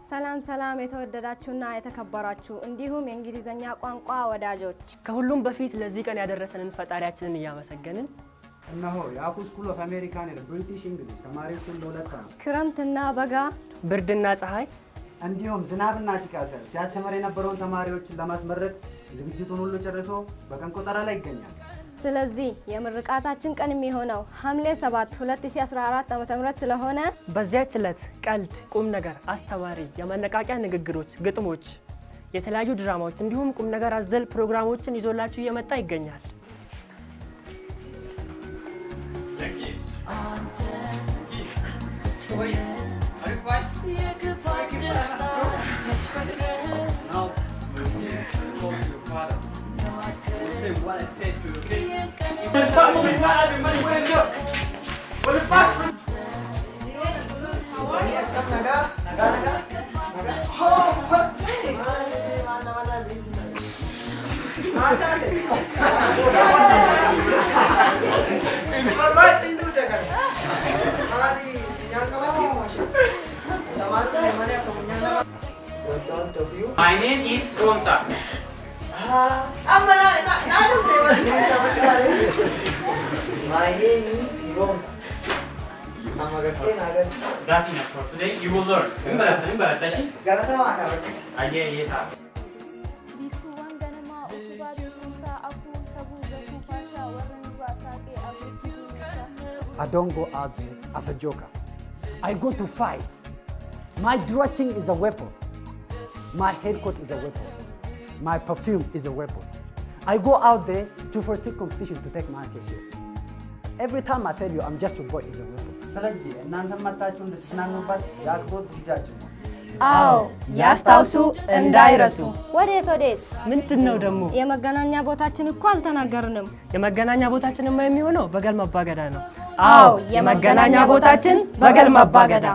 ሰላም ሰላም የተወደዳችሁና የተከበራችሁ እንዲሁም የእንግሊዘኛ ቋንቋ ወዳጆች ከሁሉም በፊት ለዚህ ቀን ያደረሰንን ፈጣሪያችንን እያመሰገንን እነሆ የአኩ ስኩል ኦፍ አሜሪካን ብሪቲሽ እንግሊዝ ተማሪዎችን ለሁለት ዓመት ክረምትና በጋ ብርድና ፀሐይ እንዲሁም ዝናብና ጭቃ ሲያስተምር የነበረውን ተማሪዎችን ለማስመረቅ ዝግጅቱን ሁሉ ጨርሶ በቀን ቆጠራ ላይ ይገኛል። ስለዚህ የምርቃታችን ቀን የሚሆነው ሐምሌ 7 2014 ዓ.ም ስለሆነ በዚያች ዕለት ቀልድ፣ ቁም ነገር፣ አስተማሪ የማነቃቂያ ንግግሮች፣ ግጥሞች፣ የተለያዩ ድራማዎች እንዲሁም ቁም ነገር አዘል ፕሮግራሞችን ይዞላችሁ እየመጣ ይገኛል። What I said to you, okay? What the fuck? Where you go? What the fuck? Oh, what's this? My name is Fromsa. My name is Hiromsa. That's enough for today. You will learn. Remember, I don't go out there as a joker. I go to fight. My dressing is a weapon. My haircut is a weapon. My perfume is a weapon. I go out there to foresee competition to take my case. Every time I tell you I'm just a boy is a weapon. ስለዚህ እናንተም መጣችሁ እንድትዝናኑበት የአክብሮት ዝግጅታችን ነው። አዎ ያስታውሱ እንዳይረሱ። ወዴት ምንድነው ደግሞ? የመገናኛ ቦታችን እኮ አልተናገርንም። የመገናኛ ቦታችንማ የሚሆነው በገልማ አባ ገዳ ነው። አዎ የመገናኛ ቦታችን በገልማ አባ ገዳ